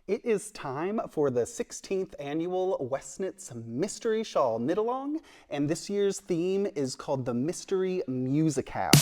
It is time for the 16th annual Westknits Mystery Shawl Knit-Along, and this year's theme is called the Mystery MusiKAL.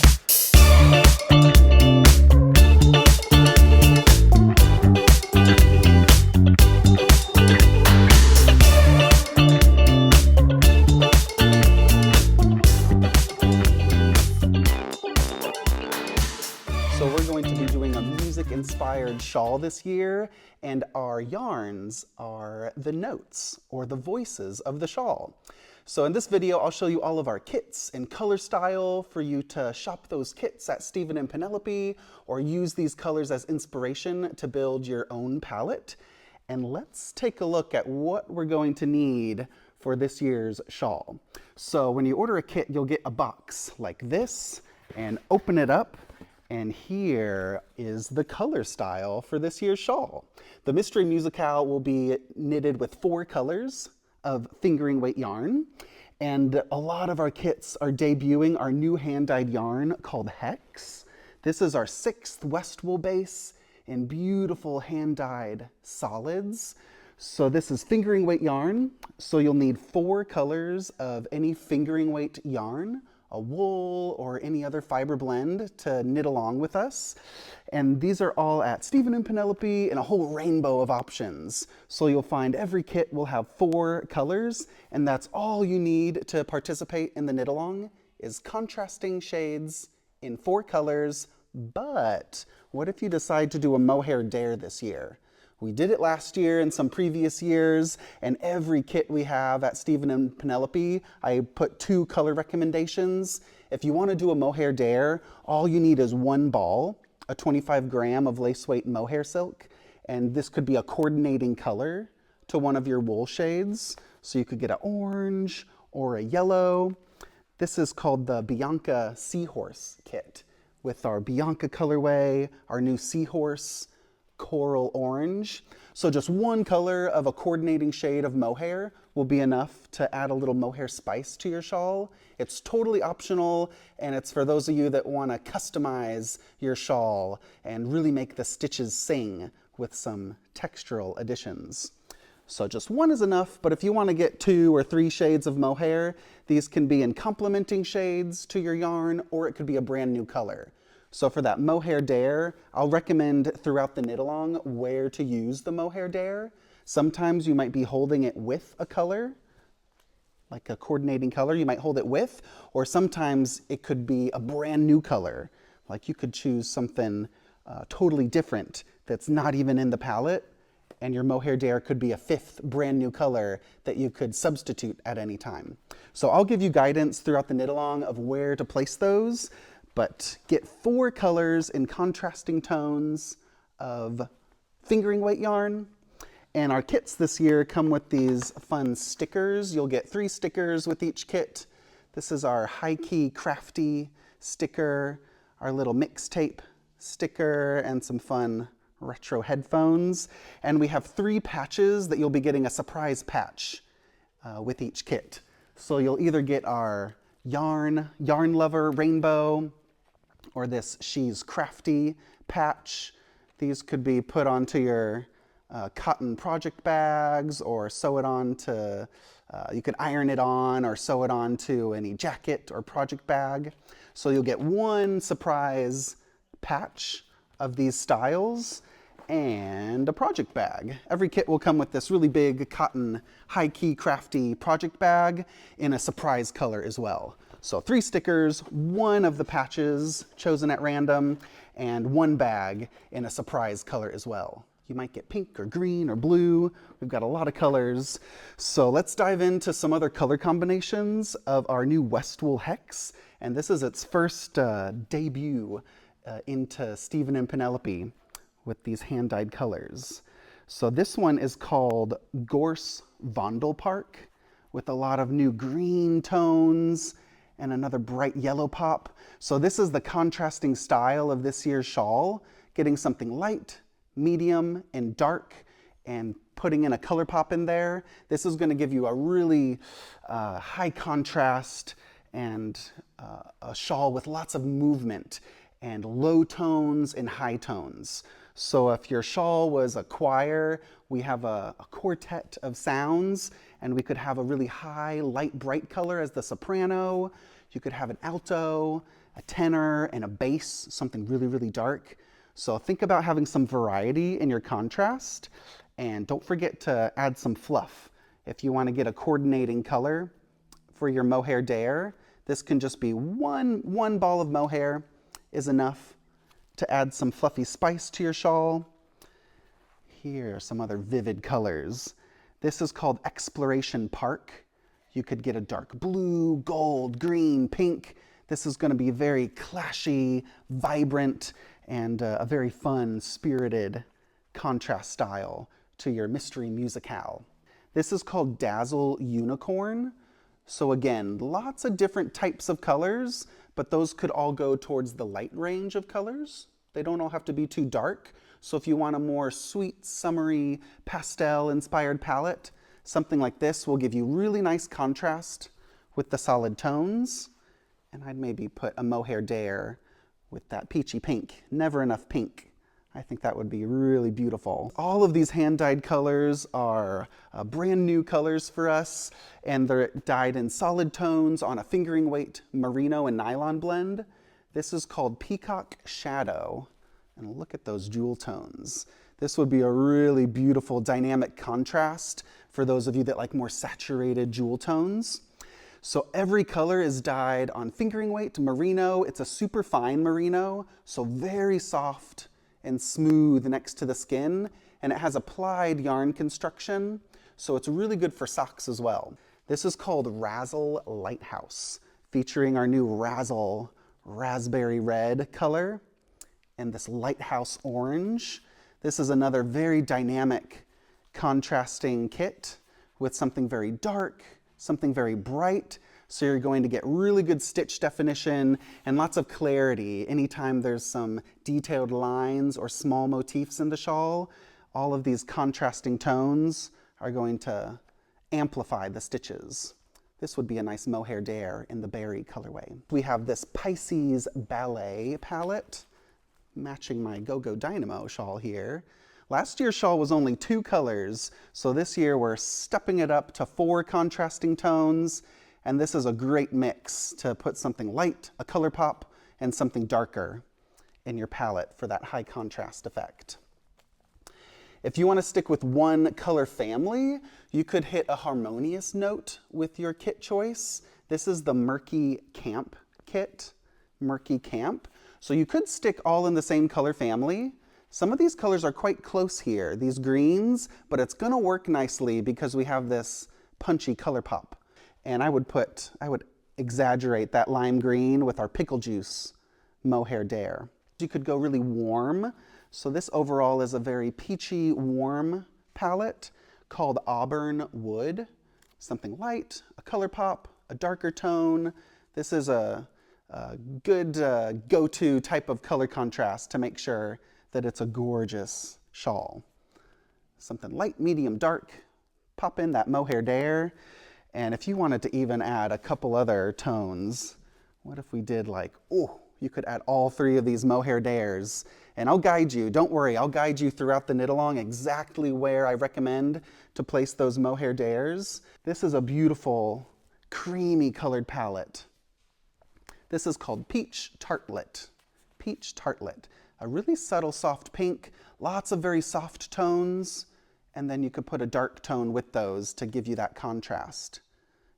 So we're going to be doing a music-inspired shawl this year, and our yarns are the notes, or the voices of the shawl. So in this video, I'll show you all of our kits and color style for you to shop those kits at Stephen Penelope, or use these colors as inspiration to build your own palette. And let's take a look at what we're going to need for this year's shawl. So when you order a kit, you'll get a box like this, and open it up. And here is the color style for this year's shawl. The Mystery MusiKAL will be knitted with 4 colors of fingering weight yarn. And a lot of our kits are debuting our new hand-dyed yarn called Hex. This is our 6th West wool base in beautiful hand-dyed solids. So this is fingering weight yarn. So you'll need 4 colors of any fingering weight yarn, a wool or any other fiber blend to knit along with us. And these are all at Stephen Penelope in a whole rainbow of options. So you'll find every kit will have 4 colors, and that's all you need to participate in the knit along is contrasting shades in 4 colors. But what if you decide to do a Mohair dare this year? We did it last year and some previous years, and every kit we have at Stephen and Penelope, I put 2 color recommendations. If you want to do a Mohair dare, all you need is 1 ball, a 25 gram of lace weight mohair silk, and this could be a coordinating color to one of your wool shades. So you could get an orange or a yellow. This is called the Bianca Seahorse kit with our Bianca colorway, our new Seahorse coral orange. So just 1 color of a coordinating shade of mohair will be enough to add a little mohair spice to your shawl. It's totally optional, and it's for those of you that want to customize your shawl and really make the stitches sing with some textural additions. So just 1 is enough, but if you want to get 2 or 3 shades of mohair, these can be in complementing shades to your yarn, or it could be a brand new color. So for that Mohair dare, I'll recommend throughout the knit along where to use the Mohair dare. Sometimes you might be holding it with a color, like a coordinating color you might hold it with, or sometimes it could be a brand new color. Like you could choose something totally different that's not even in the palette, and your Mohair dare could be a 5th brand new color that you could substitute at any time. So I'll give you guidance throughout the knit along of where to place those. But get 4 colors in contrasting tones of fingering weight yarn. And our kits this year come with these fun stickers. You'll get 3 stickers with each kit. This is our high-key crafty sticker, our little mixtape sticker, and some fun retro headphones. And we have 3 patches that you'll be getting a surprise patch with each kit. So you'll either get our yarn lover rainbow, or this She's Crafty patch. These could be put onto your cotton project bags, or sew it on to, you could iron it on or sew it onto any jacket or project bag. So you'll get 1 surprise patch of these styles and a project bag. Every kit will come with this really big cotton high-key crafty project bag in a surprise color as well. So 3 stickers, 1 of the patches chosen at random, and 1 bag in a surprise color as well. You might get pink or green or blue. We've got a lot of colors. So let's dive into some other color combinations of our new West Wool Hex. And this is its first debut into Stephen and Penelope with these hand-dyed colors. So this one is called Gorse Vondelpark with a lot of new green tones and another bright yellow pop. So this is the contrasting style of this year's shawl, getting something light, medium, and dark, and putting in a color pop in there. This is going to give you a really high contrast and a shawl with lots of movement and low tones and high tones. So if your shawl was a choir, we have a quartet of sounds, and we could have a really high, light, bright color as the soprano. You could have an alto, a tenor, and a bass, something really, really dark. So think about having some variety in your contrast, and don't forget to add some fluff. If you want to get a coordinating color for your mohair dare, this can just be one ball of mohair is enough to add some fluffy spice to your shawl. Here are some other vivid colors. This is called Exploration Park. You could get a dark blue, gold, green, pink. This is going to be very clashy, vibrant, and a very fun, spirited contrast style to your mystery MusiKAL. This is called Dazzle Unicorn. So again, lots of different types of colors, but those could all go towards the light range of colors. They don't all have to be too dark. So if you want a more sweet, summery, pastel-inspired palette, something like this will give you really nice contrast with the solid tones. And I'd maybe put a mohair dare with that peachy pink. Never enough pink. I think that would be really beautiful. All of these hand-dyed colors are brand new colors for us, and they're dyed in solid tones on a fingering weight merino and nylon blend. This is called Peacock Shadow, and look at those jewel tones. This would be a really beautiful dynamic contrast for those of you that like more saturated jewel tones. So every color is dyed on fingering weight merino. It's a super fine merino, so very soft and smooth next to the skin, and it has applied yarn construction, so it's really good for socks as well. This is called Razzle Lighthouse, featuring our new Razzle raspberry red color and this lighthouse orange. This is another very dynamic contrasting kit with something very dark, something very bright. So you're going to get really good stitch definition and lots of clarity anytime there's some detailed lines or small motifs in the shawl. All of these contrasting tones are going to amplify the stitches. This would be a nice mohair dare in the berry colorway. We have this Pisces Ballet palette, matching my Go-Go Dynamo shawl here. Last year's shawl was only 2 colors, so this year we're stepping it up to 4 contrasting tones, and this is a great mix to put something light, a color pop, and something darker in your palette for that high contrast effect. If you want to stick with one color family, you could hit a harmonious note with your kit choice. This is the Murky Camp kit, Murky Camp. So you could stick all in the same color family. Some of these colors are quite close here, these greens, but it's gonna work nicely because we have this punchy color pop. And I would exaggerate that lime green with our pickle juice mohair dare. You could go really warm. So this overall is a very peachy, warm palette called Auburn Wood. Something light, a color pop, a darker tone. This is a good go-to type of color contrast to make sure that it's a gorgeous shawl. Something light, medium, dark. Pop in that mohair dare. And if you wanted to even add a couple other tones, what if we did like, oh, you could add all 3 of these mohair dares. And I'll guide you, don't worry, I'll guide you throughout the knit along exactly where I recommend to place those mohair dares. This is a beautiful, creamy colored palette. This is called Peach Tartlet. Peach Tartlet. A really subtle soft pink, lots of very soft tones, and then you could put a dark tone with those to give you that contrast.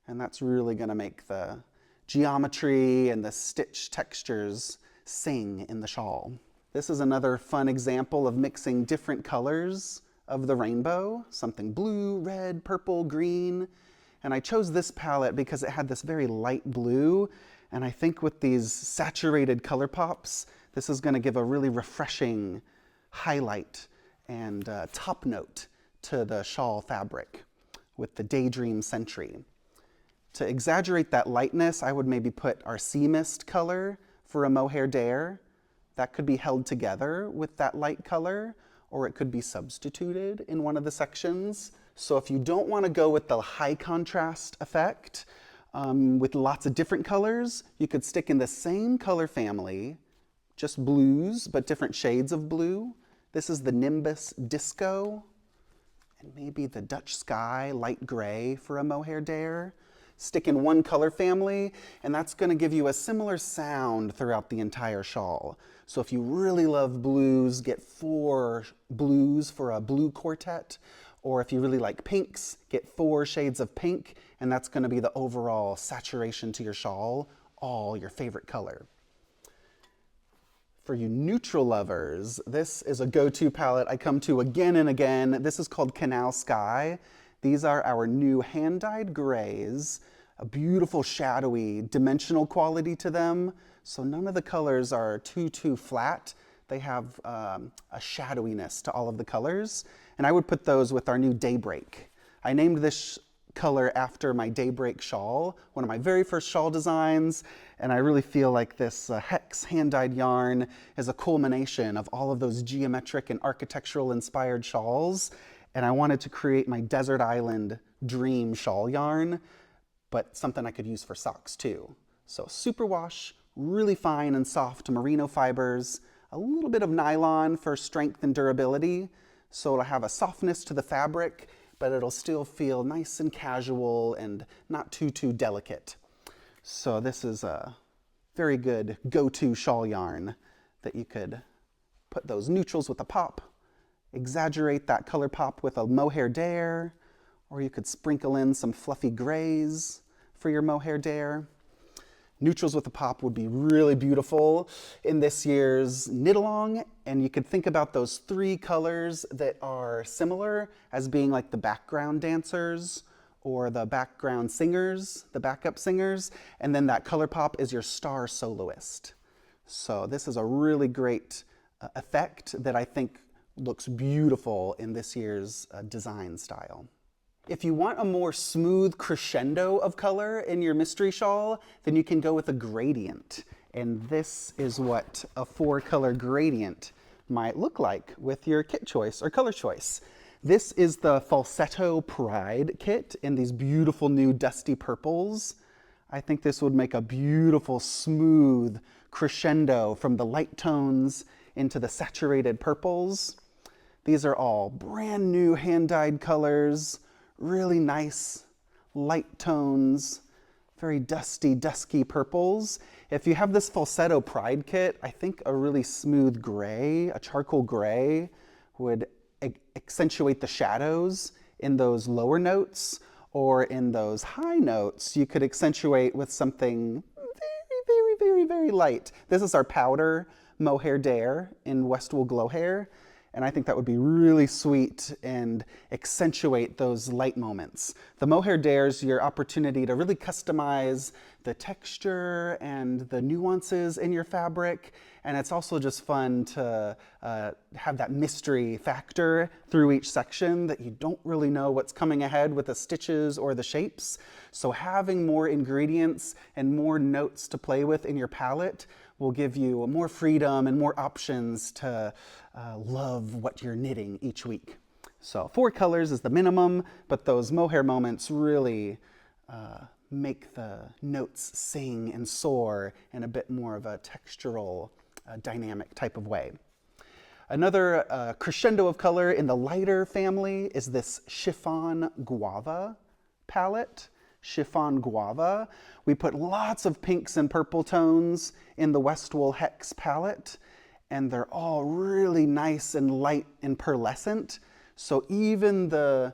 And that's really gonna make the geometry and the stitch textures sing in the shawl. This is another fun example of mixing different colors of the rainbow, something blue, red, purple, green. And I chose this palette because it had this very light blue, and I think with these saturated color pops, this is gonna give a really refreshing highlight and top note to the shawl fabric with the Daydream Sentry. To exaggerate that lightness, I would maybe put our Sea Mist color for a mohair dare. That could be held together with that light color, or it could be substituted in one of the sections. So if you don't want to go with the high contrast effect with lots of different colors, you could stick in the same color family, just blues, but different shades of blue. This is the Nimbus Disco, and maybe the Dutch Sky light gray for a mohair dare. Stick in one color family, and that's going to give you a similar sound throughout the entire shawl. So if you really love blues, get 4 blues for a blue quartet. Or if you really like pinks, get 4 shades of pink, and that's going to be the overall saturation to your shawl, all your favorite color. For you neutral lovers, this is a go-to palette I come to again and again. This is called Canal Sky. These are our new hand-dyed grays, a beautiful shadowy dimensional quality to them. So none of the colors are too flat. They have a shadowiness to all of the colors. And I would put those with our new Daybreak. I named this color after my Daybreak shawl, one of my very first shawl designs. And I really feel like this hex hand-dyed yarn is a culmination of all of those geometric and architectural inspired shawls. And I wanted to create my Desert Island Dream shawl yarn, but something I could use for socks too. So superwash, really fine and soft merino fibers, a little bit of nylon for strength and durability. So it'll have a softness to the fabric, but it'll still feel nice and casual and not too delicate. So this is a very good go-to shawl yarn that you could put those neutrals with a pop, exaggerate that color pop with a mohair dare, or you could sprinkle in some fluffy grays for your mohair dare. Neutrals with a pop would be really beautiful in this year's knit along, and you could think about those 3 colors that are similar as being like the background dancers or the background singers, the backup singers, and then that color pop is your star soloist. So this is a really great effect that I think looks beautiful in this year's design style. If you want a more smooth crescendo of color in your mystery shawl, then you can go with a gradient. And this is what a 4-color gradient might look like with your kit choice or color choice. This is the Falsetto Pride kit in these beautiful new dusty purples. I think this would make a beautiful, smooth crescendo from the light tones into the saturated purples. These are all brand new hand-dyed colors. Really nice light tones, very dusty, dusky purples. If you have this Falsetto Pride kit, I think a really smooth gray, a charcoal gray, would accentuate the shadows in those lower notes, or in those high notes, you could accentuate with something very light. This is our powder mohair dare in Westwool Glowhair. And I think that would be really sweet and accentuate those light moments. The mohair dare's your opportunity to really customize the texture and the nuances in your fabric. And it's also just fun to have that mystery factor through each section that you don't really know what's coming ahead with the stitches or the shapes. So having more ingredients and more notes to play with in your palette will give you more freedom and more options to love what you're knitting each week. So 4 colors is the minimum, but those mohair moments really make the notes sing and soar in a bit more of a textural, dynamic type of way. Another crescendo of color in the lighter family is this Chiffon Guava palette. Chiffon Guava. We put lots of pinks and purple tones in the Westwool Hex palette, and they're all really nice and light and pearlescent. So even the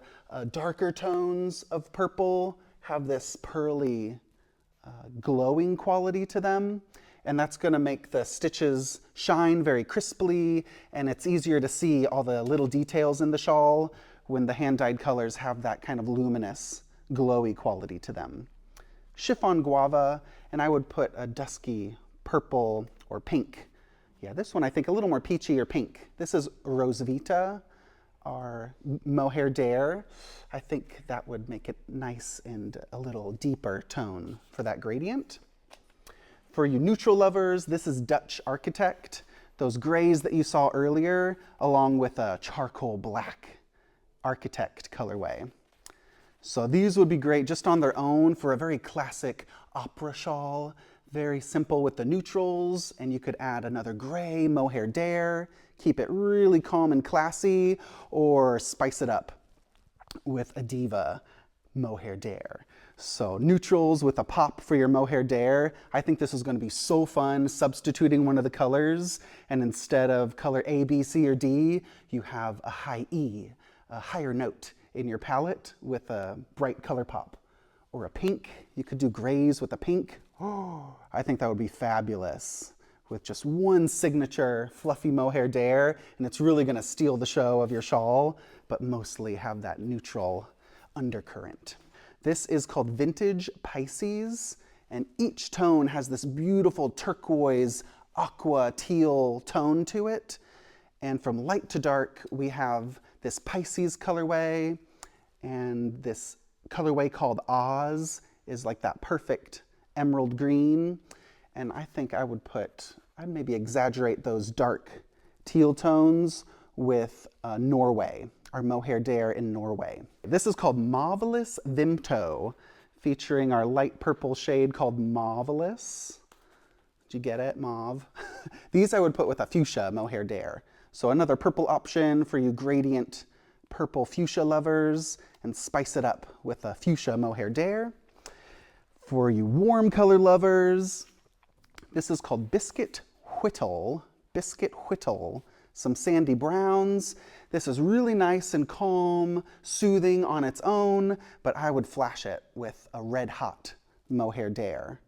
darker tones of purple have this pearly glowing quality to them, and that's going to make the stitches shine very crisply, and it's easier to see all the little details in the shawl when the hand-dyed colors have that kind of luminous, glowy quality to them. Chiffon Guava, and I would put a dusky purple or pink. Yeah, this one I think a little more peachy or pink. This is Rosvita, our mohair dare. I think that would make it nice and a little deeper tone for that gradient. For you neutral lovers, this is Dutch Architect. Those grays that you saw earlier, along with a charcoal black Architect colorway. So these would be great just on their own for a very classic opera shawl. Very simple with the neutrals, and you could add another gray Mohair Dare, keep it really calm and classy, or spice it up with a diva Mohair Dare. So neutrals with a pop for your Mohair Dare. I think this is going to be so fun, substituting one of the colors, and instead of color A, B, C, or D, you have a high E, a higher note in your palette with a bright color pop. Or a pink, you could do grays with a pink. Oh, I think that would be fabulous with just one signature fluffy Mohair Dare, and it's really going to steal the show of your shawl, but mostly have that neutral undercurrent. This is called Vintage Pisces, and each tone has this beautiful turquoise, aqua, teal tone to it. And from light to dark, we have this Pisces colorway, and this colorway called Oz is like that perfect emerald green. And I think I'd maybe exaggerate those dark teal tones with Norway, our Mohair Dare in Norway. This is called Marvelous Vimto, featuring our light purple shade called Marvelous. Did you get it? Mauve. These I would put with a fuchsia Mohair Dare. So another purple option for you gradient purple fuchsia lovers, and spice it up with a fuchsia Mohair Dare. For you warm color lovers, this is called Biscuit Whittle. Biscuit Whittle. Some sandy browns. This is really nice and calm, soothing on its own, but I would flash it with a red hot Mohair Dare.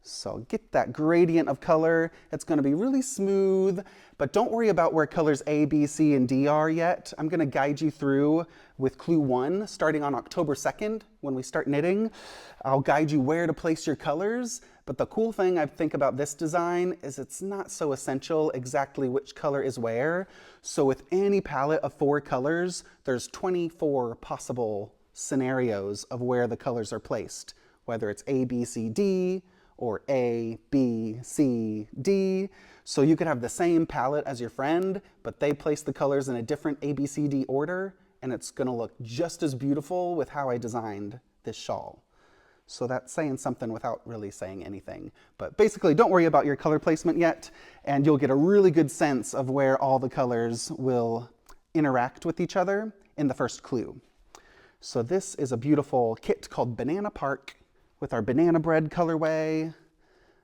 So get that gradient of color. It's going to be really smooth, but don't worry about where colors A, B, C, and D are yet. I'm going to guide you through with clue 1, starting on October 2nd when we start knitting. I'll guide you where to place your colors, but the cool thing I think about this design is it's not so essential exactly which color is where. So with any palette of 4 colors, there's 24 possible scenarios of where the colors are placed, whether it's A, B, C, D, or A, B, C, D. So you could have the same palette as your friend, but they place the colors in a different A, B, C, D order, and it's gonna look just as beautiful with how I designed this shawl. So that's saying something without really saying anything. But basically, don't worry about your color placement yet, and you'll get a really good sense of where all the colors will interact with each other in the first clue. So this is a beautiful kit called Banana Park, with our banana bread colorway,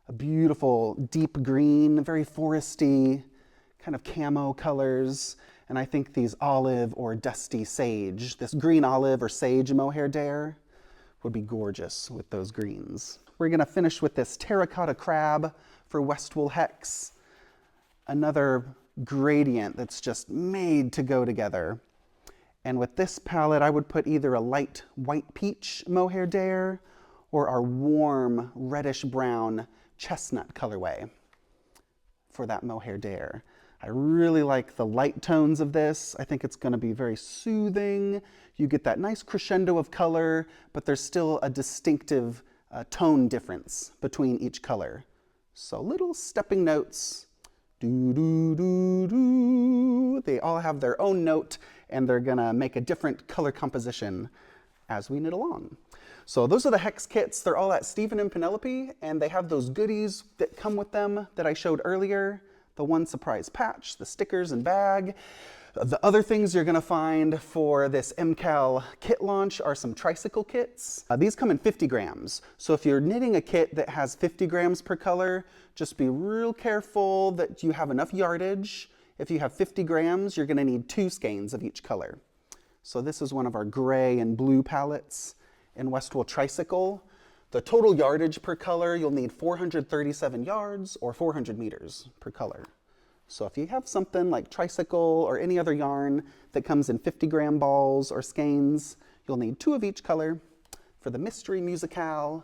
a beautiful deep green, very foresty, kind of camo colors, and I think these olive or dusty sage, this green olive or sage Mohair Dare would be gorgeous with those greens. We're gonna finish with this terracotta crab for Westwool Hex, another gradient that's just made to go together. And with this palette, I would put either a light white peach Mohair Dare or our warm reddish brown chestnut colorway for that Mohair Dare. I really like the light tones of this. I think it's going to be very soothing. You get that nice crescendo of color, but there's still a distinctive tone difference between each color. So little stepping notes. Do, do, do, do. They all have their own note, and they're going to make a different color composition as we knit along. So those are the hex kits. They're all at Stephen and Penelope, and they have those goodies that come with them that I showed earlier. The one surprise patch, the stickers and bag. The other things you're gonna find for this MKAL kit launch are some tricycle kits. These come in 50 grams. So if you're knitting a kit that has 50 grams per color, just be real careful that you have enough yardage. If you have 50 grams, you're gonna need 2 skeins of each color. So this is one of our gray and blue palettes in Westwool Tricycle. The total yardage per color, you'll need 437 yards or 400 meters per color. So if you have something like Tricycle or any other yarn that comes in 50-gram balls or skeins, you'll need 2 of each color for the mystery MusiKAL.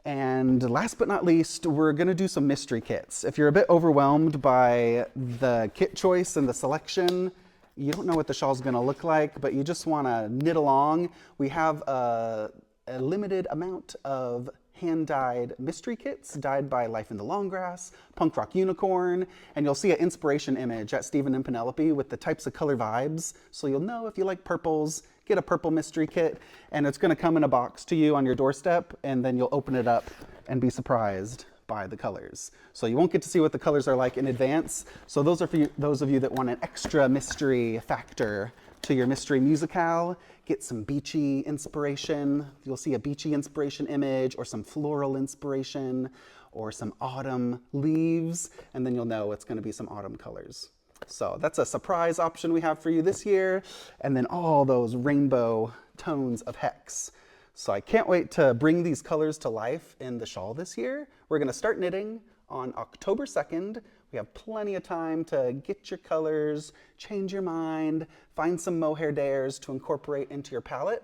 And last but not least, we're gonna do some mystery kits. If you're a bit overwhelmed by the kit choice and the selection, you don't know what the shawl's gonna look like, but you just wanna knit along, we have a limited amount of hand-dyed mystery kits, dyed by Life in the Long Grass, Punk Rock Unicorn, and you'll see an inspiration image at Stephen and Penelope with the types of color vibes, so you'll know if you like purples, get a purple mystery kit, and it's gonna come in a box to you on your doorstep, and then you'll open it up and be surprised by the colors. So you won't get to see what the colors are like in advance. So those are for you, those of you that want an extra mystery factor to your mystery MusiKAL. Get some beachy inspiration. You'll see a beachy inspiration image or some floral inspiration or some autumn leaves, and then you'll know it's going to be some autumn colors. So that's a surprise option we have for you this year, and then all those rainbow tones of hex. So I can't wait to bring these colors to life in the shawl this year. We're going to start knitting on October 2nd. We have plenty of time to get your colors, change your mind, find some mohair dares to incorporate into your palette.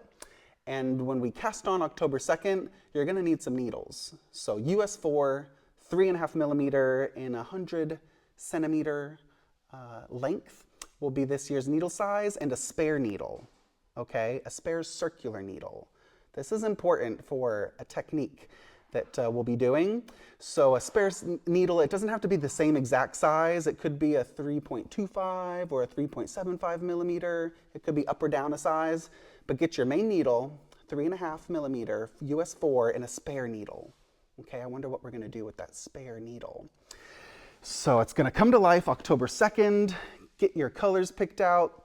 And when we cast on October 2nd, you're going to need some needles. So US 4, 3.5 millimeter in 100 centimeter length will be this year's needle size, and a spare needle, okay? A spare circular needle. This is important for a technique that we'll be doing. So a spare needle, it doesn't have to be the same exact size. It could be a 3.25 or a 3.75 millimeter. It could be up or down a size, but get your main needle, 3.5 millimeter, US 4, and a spare needle. Okay, I wonder what we're gonna do with that spare needle. So it's gonna come to life October 2nd. Get your colors picked out.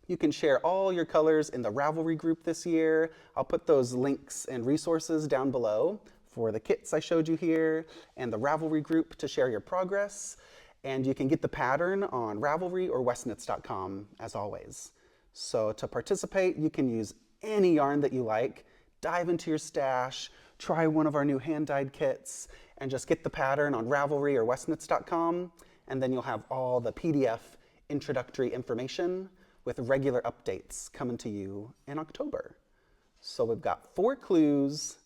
You can share all your colors in the Ravelry group this year. I'll put those links and resources down below for the kits I showed you here and the Ravelry group to share your progress. And you can get the pattern on Ravelry or Westknits.com as always. So to participate, you can use any yarn that you like, dive into your stash, try one of our new hand-dyed kits, and just get the pattern on Ravelry or Westknits.com, and then you'll have all the PDF introductory information with regular updates coming to you in October. So we've got 4 clues.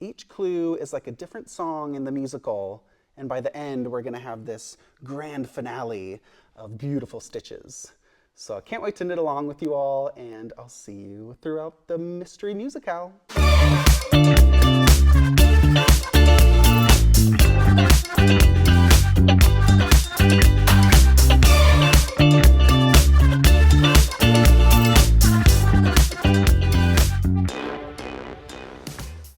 Each clue is like a different song in the musical, and by the end, we're gonna have this grand finale of beautiful stitches. So I can't wait to knit along with you all, and I'll see you throughout the mystery MusiKAL.